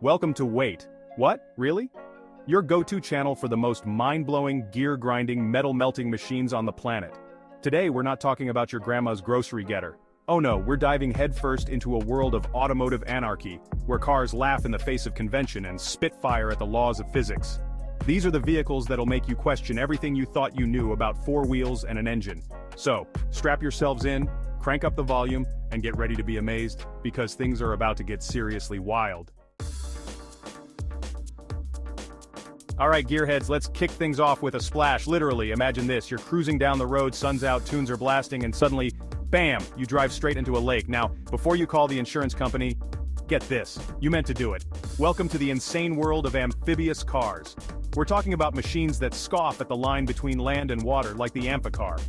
Welcome to Wait. What? Really? Your go-to channel for the most mind-blowing, gear-grinding, metal-melting machines on the planet. Today we're not talking about your grandma's grocery getter. Oh no, we're diving headfirst into a world of automotive anarchy, where cars laugh in the face of convention and spit fire at the laws of physics. These are the vehicles that'll make you question everything you thought you knew about four wheels and an engine. So, strap yourselves in, crank up the volume, and get ready to be amazed, because things are about to get seriously wild. Alright gearheads, let's kick things off with a splash. Literally, imagine this, you're cruising down the road, sun's out, tunes are blasting, and suddenly, bam, you drive straight into a lake. Now, before you call the insurance company, get this, you meant to do it. Welcome to the insane world of amphibious cars. We're talking about machines that scoff at the line between land and water, like the Amphicar.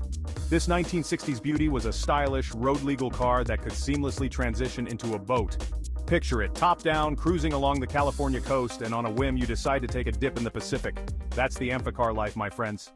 This 1960s beauty was a stylish, road-legal car that could seamlessly transition into a boat. Picture it, top down, cruising along the California coast, and on a whim you decide to take a dip in the Pacific. That's the Amphicar life, my friends.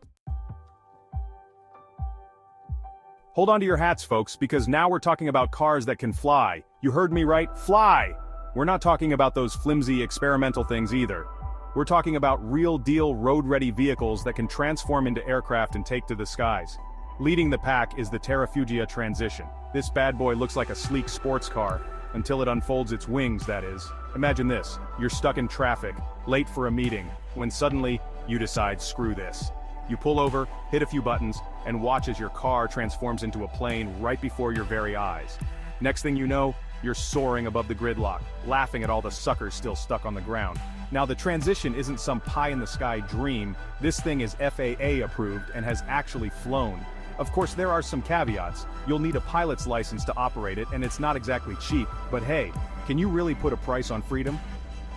Hold on to your hats, folks, because now we're talking about cars that can fly. You heard me right, fly! We're not talking about those flimsy, experimental things either. We're talking about real-deal, road-ready vehicles that can transform into aircraft and take to the skies. Leading the pack is the Terrafugia Transition. This bad boy looks like a sleek sports car, until it unfolds its wings, that is. Imagine this, you're stuck in traffic, late for a meeting, when suddenly, you decide, screw this. You pull over, hit a few buttons, and watch as your car transforms into a plane right before your very eyes. Next thing you know, you're soaring above the gridlock, laughing at all the suckers still stuck on the ground. Now the transition isn't some pie-in-the-sky dream, this thing is FAA approved and has actually flown. Of course there are some caveats, you'll need a pilot's license to operate it and it's not exactly cheap, but hey, can you really put a price on freedom?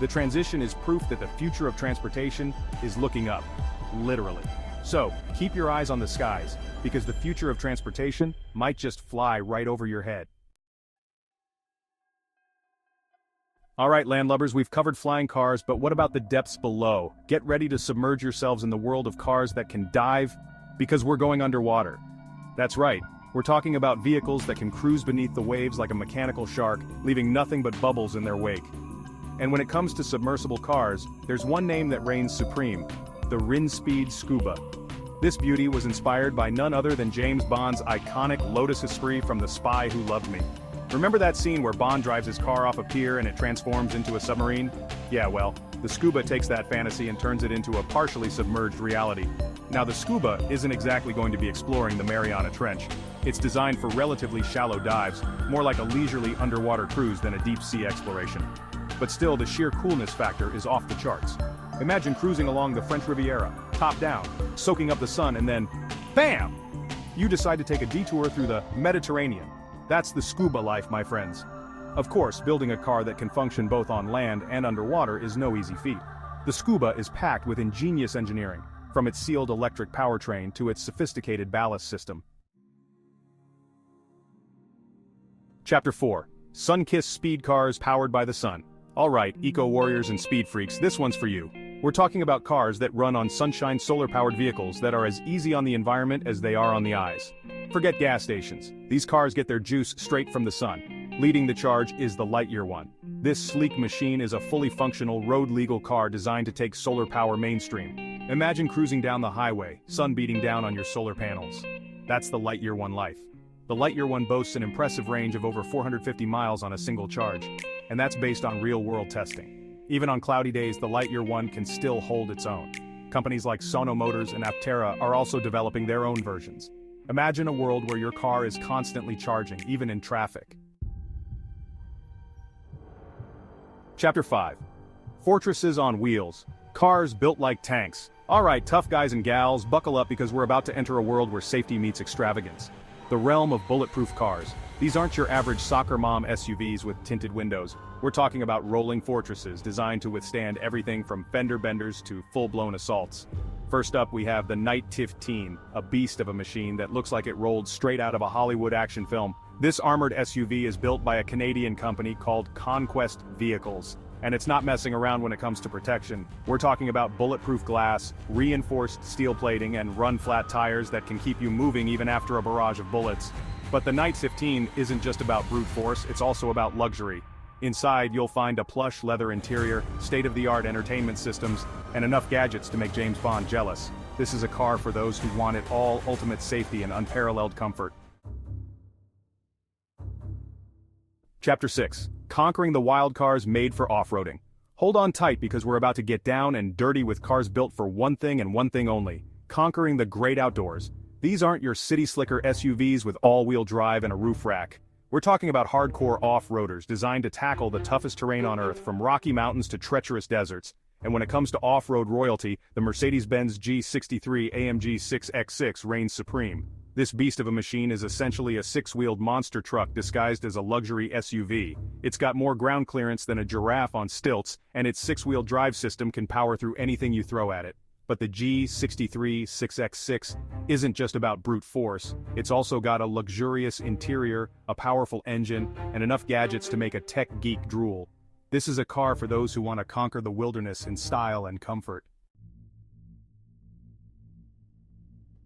The transition is proof that the future of transportation is looking up, literally. So, keep your eyes on the skies, because the future of transportation might just fly right over your head. Alright landlubbers, we've covered flying cars, but what about the depths below? Get ready to submerge yourselves in the world of cars that can dive, because we're going underwater. That's right, we're talking about vehicles that can cruise beneath the waves like a mechanical shark, leaving nothing but bubbles in their wake. And when it comes to submersible cars, there's one name that reigns supreme, the Rinspeed Scuba. This beauty was inspired by none other than James Bond's iconic Lotus Esprit from The Spy Who Loved Me. Remember that scene where Bond drives his car off a pier and it transforms into a submarine? Yeah, well, the Scuba takes that fantasy and turns it into a partially submerged reality. Now the Scuba isn't exactly going to be exploring the Mariana Trench. It's designed for relatively shallow dives, more like a leisurely underwater cruise than a deep-sea exploration. But still, the sheer coolness factor is off the charts. Imagine cruising along the French Riviera, top down, soaking up the sun, and then, BAM! You decide to take a detour through the Mediterranean. That's the Scuba life, my friends. Of course, building a car that can function both on land and underwater is no easy feat. The Scuba is packed with ingenious engineering, from its sealed electric powertrain to its sophisticated ballast system. Chapter 4. Sun-kissed speed cars powered by the sun. Alright, eco-warriors and speed freaks, this one's for you. We're talking about cars that run on sunshine solar-powered vehicles that are as easy on the environment as they are on the eyes. Forget gas stations. These cars get their juice straight from the sun. Leading the charge is the Lightyear one. This sleek machine is a fully functional road-legal car designed to take solar power mainstream. Imagine cruising down the highway, sun beating down on your solar panels. That's the Lightyear One life. The Lightyear One boasts an impressive range of over 450 miles on a single charge, and that's based on real-world testing. Even on cloudy days, the Lightyear One can still hold its own. Companies like Sono Motors and Aptera are also developing their own versions. Imagine a world where your car is constantly charging, even in traffic. Chapter 5. Fortresses on Wheels. Cars built like tanks. Alright, tough guys and gals, buckle up because we're about to enter a world where safety meets extravagance. The realm of bulletproof cars. These aren't your average soccer mom SUVs with tinted windows. We're talking about rolling fortresses designed to withstand everything from fender benders to full-blown assaults. First up we have the Knight TIF-Teen, a beast of a machine that looks like it rolled straight out of a Hollywood action film. This armored SUV is built by a Canadian company called Conquest Vehicles. And it's not messing around when it comes to protection. We're talking about bulletproof glass, reinforced steel plating, and run-flat tires that can keep you moving even after a barrage of bullets. But the Knight 15 isn't just about brute force, it's also about luxury. Inside, you'll find a plush leather interior, state-of-the-art entertainment systems, and enough gadgets to make James Bond jealous. This is a car for those who want it all: ultimate safety and unparalleled comfort. Chapter 6. Conquering the wild cars made for off-roading. Hold on tight because we're about to get down and dirty with cars built for one thing and one thing only: conquering the great outdoors. These aren't your city slicker SUVs with all-wheel drive and a roof rack. We're talking about hardcore off-roaders designed to tackle the toughest terrain on Earth, from rocky mountains to treacherous deserts. And when it comes to off-road royalty, the Mercedes-Benz G63 AMG 6X6 reigns supreme. This beast of a machine is essentially a six-wheeled monster truck disguised as a luxury SUV. It's got more ground clearance than a giraffe on stilts, and its six-wheel drive system can power through anything you throw at it. But the G63 6X6 isn't just about brute force. It's also got a luxurious interior, a powerful engine, and enough gadgets to make a tech geek drool. This is a car for those who want to conquer the wilderness in style and comfort.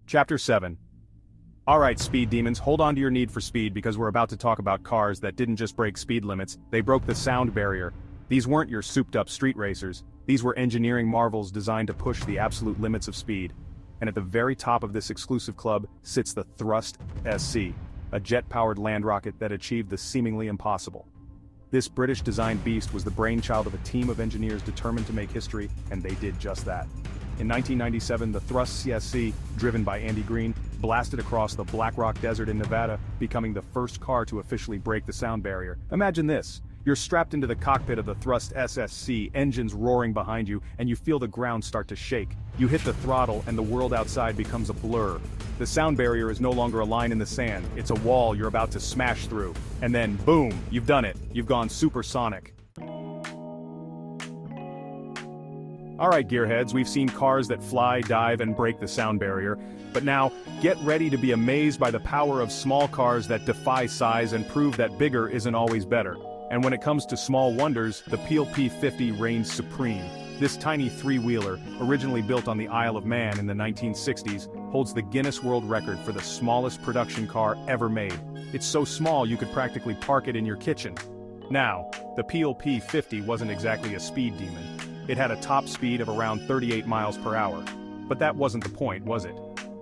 Chapter 7. Alright, speed demons, hold on to your need for speed because we're about to talk about cars that didn't just break speed limits, they broke the sound barrier. These weren't your souped-up street racers. These were engineering marvels designed to push the absolute limits of speed. And at the very top of this exclusive club sits the Thrust SC, a jet-powered land rocket that achieved the seemingly impossible. This British-designed beast was the brainchild of a team of engineers determined to make history, and they did just that. In 1997, the Thrust CSC, driven by Andy Green, blasted across the Black Rock Desert in Nevada, becoming the first car to officially break the sound barrier. Imagine this. You're strapped into the cockpit of the Thrust SSC, engines roaring behind you, and you feel the ground start to shake. You hit the throttle and the world outside becomes a blur. The sound barrier is no longer a line in the sand, it's a wall you're about to smash through. And then, boom, you've done it. You've gone supersonic. Alright gearheads, we've seen cars that fly, dive, and break the sound barrier, but now, get ready to be amazed by the power of small cars that defy size and prove that bigger isn't always better. And when it comes to small wonders, the Peel P50 reigns supreme. This tiny three-wheeler, originally built on the Isle of Man in the 1960s, holds the Guinness World Record for the smallest production car ever made. It's so small you could practically park it in your kitchen. Now, the Peel P50 wasn't exactly a speed demon. It had a top speed of around 38 miles per hour. But that wasn't the point, was it?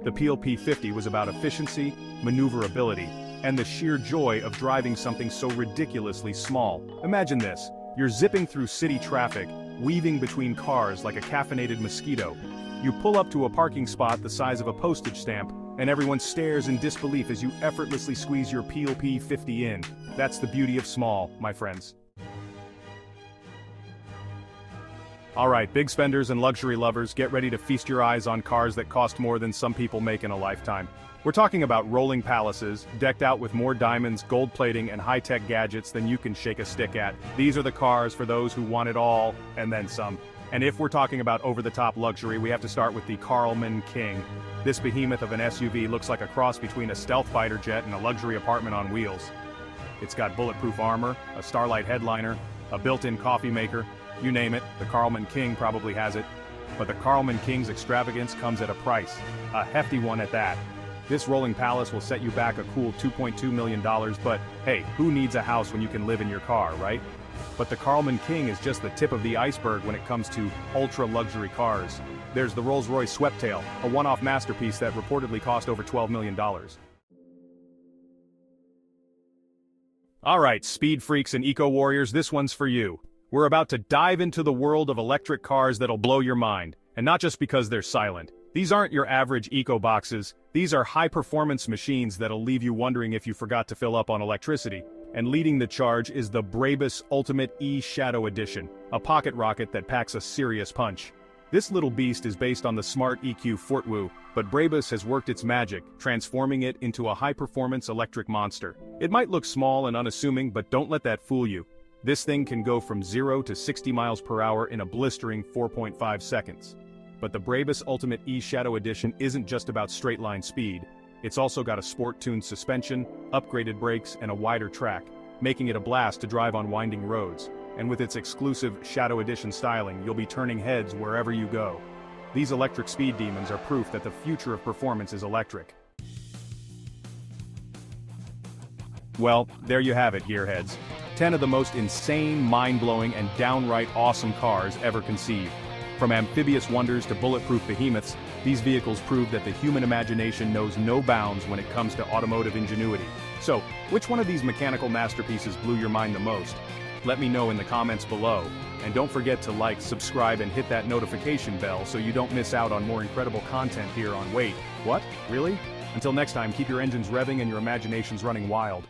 The Peel P50 was about efficiency, maneuverability, and the sheer joy of driving something so ridiculously small. Imagine this, you're zipping through city traffic, weaving between cars like a caffeinated mosquito. You pull up to a parking spot the size of a postage stamp, and everyone stares in disbelief as you effortlessly squeeze your Peel P50 in. That's the beauty of small, my friends. Alright, big spenders and luxury lovers, get ready to feast your eyes on cars that cost more than some people make in a lifetime. We're talking about rolling palaces, decked out with more diamonds, gold plating, and high-tech gadgets than you can shake a stick at. These are the cars for those who want it all, and then some. And if we're talking about over-the-top luxury, we have to start with the Karlmann King. This behemoth of an SUV looks like a cross between a stealth fighter jet and a luxury apartment on wheels. It's got bulletproof armor, a Starlight headliner, a built-in coffee maker. You name it, the Karlmann King probably has it. But the Karlmann King's extravagance comes at a price, a hefty one at that. This rolling palace will set you back a cool $2.2 million, but hey, who needs a house when you can live in your car, right? But the Karlmann King is just the tip of the iceberg when it comes to ultra-luxury cars. There's the Rolls-Royce Sweptail, a one-off masterpiece that reportedly cost over $12 million. Alright, speed freaks and eco-warriors, this one's for you. We're about to dive into the world of electric cars that'll blow your mind, and not just because they're silent. These aren't your average eco-boxes, these are high-performance machines that'll leave you wondering if you forgot to fill up on electricity. And leading the charge is the Brabus Ultimate E-Shadow Edition, a pocket rocket that packs a serious punch. This little beast is based on the Smart EQ Fortwo, but Brabus has worked its magic, transforming it into a high-performance electric monster. It might look small and unassuming, but don't let that fool you. This thing can go from 0 to 60 miles per hour in a blistering 4.5 seconds. But the Brabus Ultimate E-Shadow Edition isn't just about straight-line speed. It's also got a sport-tuned suspension, upgraded brakes, and a wider track, making it a blast to drive on winding roads. And with its exclusive Shadow Edition styling, you'll be turning heads wherever you go. These electric speed demons are proof that the future of performance is electric. Well, there you have it, gearheads. 10 of the most insane, mind-blowing, and downright awesome cars ever conceived. From amphibious wonders to bulletproof behemoths, these vehicles prove that the human imagination knows no bounds when it comes to automotive ingenuity. So, which one of these mechanical masterpieces blew your mind the most? Let me know in the comments below. And don't forget to like, subscribe, and hit that notification bell so you don't miss out on more incredible content here on Wait, What? Really? Until next time, keep your engines revving and your imaginations running wild.